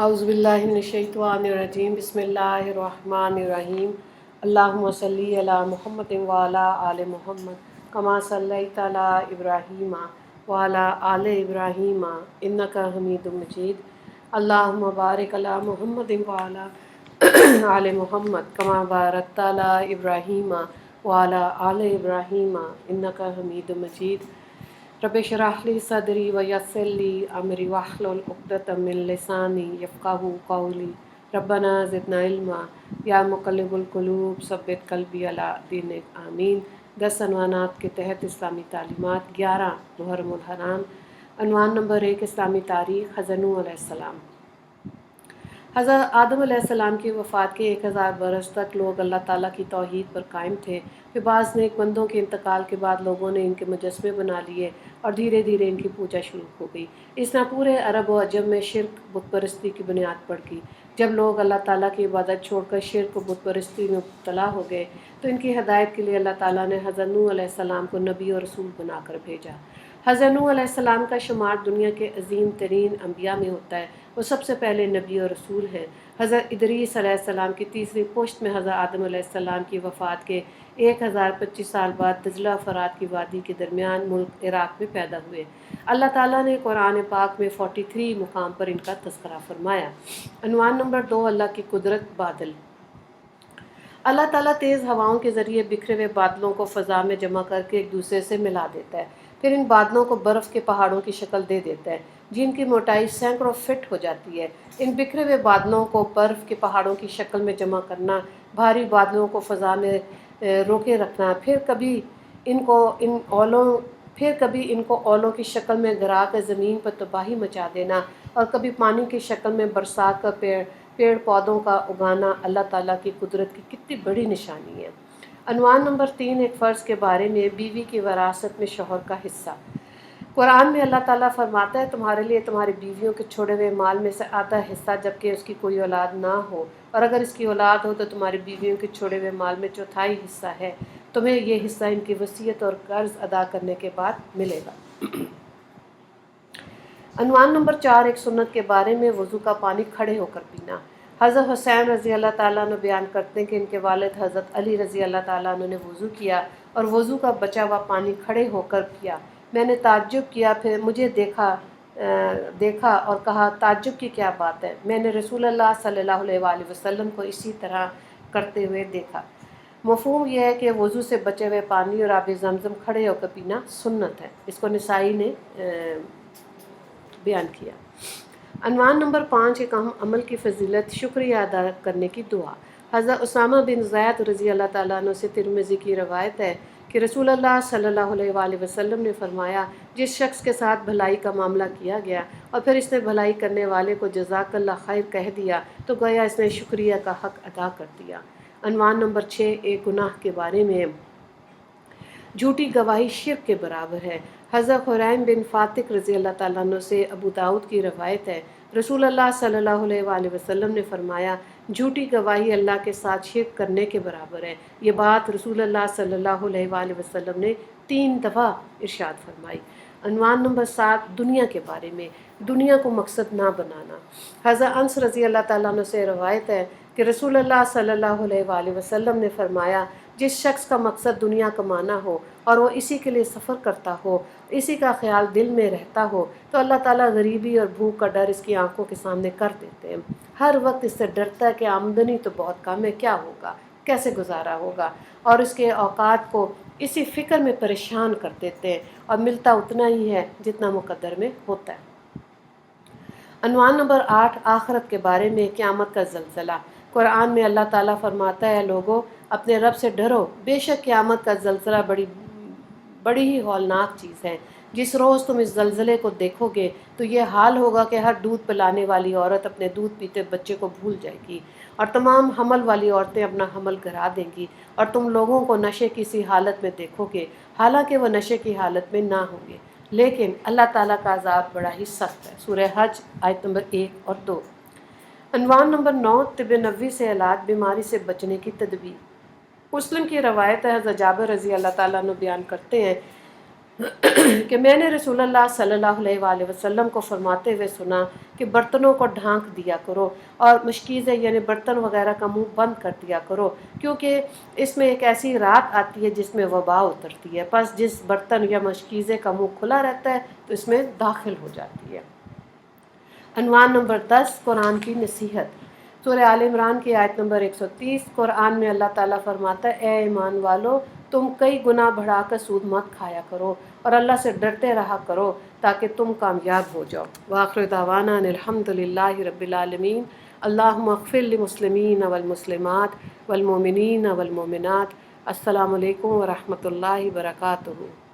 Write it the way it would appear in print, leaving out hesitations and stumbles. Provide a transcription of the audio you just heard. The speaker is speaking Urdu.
اعوذ باللہ من الشیطان الرجیم بسم اللہ الرحمن الرحیم اللہم صلی علی محمد وعلی آل محمد کما صلیت علی ابراہیم وعلی آل ابراہیم انک حمید مجید اللہم بارک علی محمد وعلی آل محمد کما بارکت علی ابراہیم وعلی آل ابراہیم انک حمید مجید رب اشرح لی صدری ویسر لی امری واحلل عقدۃ من لسانی یفقہوا قولی ربنا زدنا علما یا مقلب القلوب ثبت قلبی علی دینک آمین۔ 10 عنوانات کے تحت اسلامی تعلیمات 11 محرم الحرام۔ عنوان نمبر 1 اسلامی تاریخ حضرت نوح علیہ السلام۔ حضرت آدم علیہ السلام کی وفات کے 1000 برس تک لوگ اللہ تعالیٰ کی توحید پر قائم تھے۔ پھر بعض نیک بندوں کے انتقال کے بعد لوگوں نے ان کے مجسمے بنا لیے اور دھیرے دھیرے ان کی پوجا شروع ہو گئی۔ اس طرح پورے عرب و عجم میں شرک بت پرستی کی بنیاد پڑ گئی۔ جب لوگ اللہ تعالیٰ کی عبادت چھوڑ کر شرک و بت پرستی میں مبتلا ہو گئے تو ان کی ہدایت کے لیے اللہ تعالیٰ نے حضرت نوح علیہ السلام کو نبی اور رسول بنا کر بھیجا۔ حضرت نوح علیہ السلام کا شمار دنیا کے عظیم ترین انبیاء میں ہوتا ہے۔ وہ سب سے پہلے نبی اور رسول ہیں۔ حضرت ادریس علیہ السلام کی تیسری پشت میں حضرت آدم علیہ السلام کی وفات کے 1025 سال بعد دجلہ فرات کی وادی کے درمیان ملک عراق میں پیدا ہوئے۔ اللہ تعالیٰ نے قرآن پاک میں 43 مقام پر ان کا تذکرہ فرمایا۔ عنوان نمبر 2 اللہ کی قدرت بادل۔ اللہ تعالیٰ تیز ہواؤں کے ذریعے بکھرے ہوئے بادلوں کو فضا میں جمع کر کے ایک دوسرے سے ملا دیتا ہے، پھر ان بادلوں کو برف کے پہاڑوں کی شکل دے دیتا ہے جن کی موٹائی سینکڑوں فٹ ہو جاتی ہے۔ ان بکھرے ہوئے بادلوں کو برف کے پہاڑوں کی شکل میں جمع کرنا، بھاری بادلوں کو فضا میں روکے رکھنا، پھر کبھی ان کو اولوں کی شکل میں گرا کر زمین پر تباہی مچا دینا اور کبھی پانی کی شکل میں برسا کر پیڑ پودوں کا اگانا اللہ تعالیٰ کی قدرت کی کتنی بڑی نشانی ہے۔ عنوان نمبر 3 ایک فرض کے بارے میں بیوی کی وراثت میں شوہر کا حصہ۔ قرآن میں اللہ تعالیٰ فرماتا ہے تمہارے لیے تمہاری بیویوں کے چھوڑے ہوئے مال میں سے آدھا حصہ جبکہ اس کی کوئی اولاد نہ ہو، اور اگر اس کی اولاد ہو تو تمہاری بیویوں کے چھوڑے ہوئے مال میں چوتھائی حصہ ہے، تمہیں یہ حصہ ان کی وصیت اور قرض ادا کرنے کے بعد ملے گا۔ عنوان نمبر 4 ایک سنت کے بارے میں وضو کا پانی کھڑے ہو کر پینا۔ حضرت حسین رضی اللہ تعالیٰ عنہ بیان کرتے ہیں کہ ان کے والد حضرت علی رضی اللہ تعالیٰ عنہ نے وضو کیا اور وضو کا بچا ہوا پانی کھڑے ہو کر پیا۔ میں نے تعجب کیا، پھر مجھے دیکھا اور کہا تعجب کی کیا بات ہے؟ میں نے رسول اللہ صلی اللہ علیہ وآلہ وسلم کو اسی طرح کرتے ہوئے دیکھا۔ مفہوم یہ ہے کہ وضو سے بچے ہوئے پانی اور آب زمزم کھڑے ہو کر پینا سنت ہے۔ اس کو نسائی نے بیان کیا۔ عنوان نمبر 5 ایک اہم عمل کی فضیلت شکریہ ادا کرنے کی دعا۔ حضرت اسامہ بن زید رضی اللہ تعالیٰ عنہ سے ترمذی کی روایت ہے کہ رسول اللہ صلی اللہ علیہ وآلہ وسلم نے فرمایا جس شخص کے ساتھ بھلائی کا معاملہ کیا گیا اور پھر اس نے بھلائی کرنے والے کو جزاک اللہ خیر کہہ دیا تو گویا اس نے شکریہ کا حق ادا کر دیا۔ عنوان نمبر 6 ایک گناہ کے بارے میں جھوٹی گواہی شرک کے برابر ہے۔ حضرت خریم بن فاتق رضی اللہ تعالیٰ عنہ سے ابو داؤد کی روایت ہے رسول اللہ صلی اللہ علیہ وآلہ وسلم نے فرمایا جھوٹی گواہی اللہ کے ساتھ شرک کرنے کے برابر ہے۔ یہ بات رسول اللہ صلی اللہ علیہ وآلہ وسلم نے 3 دفعہ ارشاد فرمائی۔ عنوان نمبر 7 دنیا کے بارے میں دنیا کو مقصد نہ بنانا۔ حضرت انس رضی اللہ تعالیٰ عنہ سے روایت ہے کہ رسول اللہ صلی اللہ علیہ وآلہ وسلم نے فرمایا جس شخص کا مقصد دنیا کمانا ہو اور وہ اسی کے لیے سفر کرتا ہو، اسی کا خیال دل میں رہتا ہو تو اللہ تعالیٰ غریبی اور بھوک کا ڈر اس کی آنکھوں کے سامنے کر دیتے ہیں۔ ہر وقت اس سے ڈرتا ہے کہ آمدنی تو بہت کم ہے، کیا ہوگا، کیسے گزارا ہوگا، اور اس کے اوقات کو اسی فکر میں پریشان کر دیتے ہیں اور ملتا اتنا ہی ہے جتنا مقدر میں ہوتا ہے۔ عنوان نمبر 8 آخرت کے بارے میں قیامت کا زلزلہ۔ قرآن میں اللہ تعالیٰ فرماتا ہے لوگو اپنے رب سے ڈرو، بے شک قیامت کا زلزلہ بڑی ہی ہولناک چیز ہے۔ جس روز تم اس زلزلے کو دیکھو گے تو یہ حال ہوگا کہ ہر دودھ پلانے والی عورت اپنے دودھ پیتے بچے کو بھول جائے گی اور تمام حمل والی عورتیں اپنا حمل گرا دیں گی، اور تم لوگوں کو نشے کی سی حالت میں دیکھو گے حالانکہ وہ نشے کی حالت میں نہ ہوں گے، لیکن اللہ تعالیٰ کا عذاب بڑا ہی سخت ہے۔ سورہ حج آیت نمبر 1 اور 2۔ عنوان نمبر 9 طب نبوی سے علاج، بیماری سے بچنے کی تدبیر۔ مسلم کی روایت ہے حضرت جابر رضی اللہ تعالیٰ عنہ بیان کرتے ہیں کہ میں نے رسول اللہ صلی اللہ علیہ وسلم کو فرماتے ہوئے سنا کہ برتنوں کو ڈھانک دیا کرو اور مشکیزیں یعنی برتن وغیرہ کا منہ بند کر دیا کرو، کیونکہ اس میں ایک ایسی رات آتی ہے جس میں وبا اترتی ہے، پس جس برتن یا مشکیزے کا منہ کھلا رہتا ہے تو اس میں داخل ہو جاتی ہے۔ عنوان نمبر 10، قرآن کی نصیحت۔ سورہ آل عمران کی آیت نمبر 130۔ قرآن میں اللہ تعالیٰ فرماتا ہے، اے ایمان والو، تم کئی گناہ بڑھا کر سود مت کھایا کرو اور اللہ سے ڈرتے رہا کرو تاکہ تم کامیاب ہو جاؤ۔ وآخر دعوانا ان الحمد للہ رب العالمین۔ اللہم اغفر للمسلمین والمسلمات والمؤمنین والمؤمنات۔ السلام علیکم ورحمۃ اللہ وبرکاتہ۔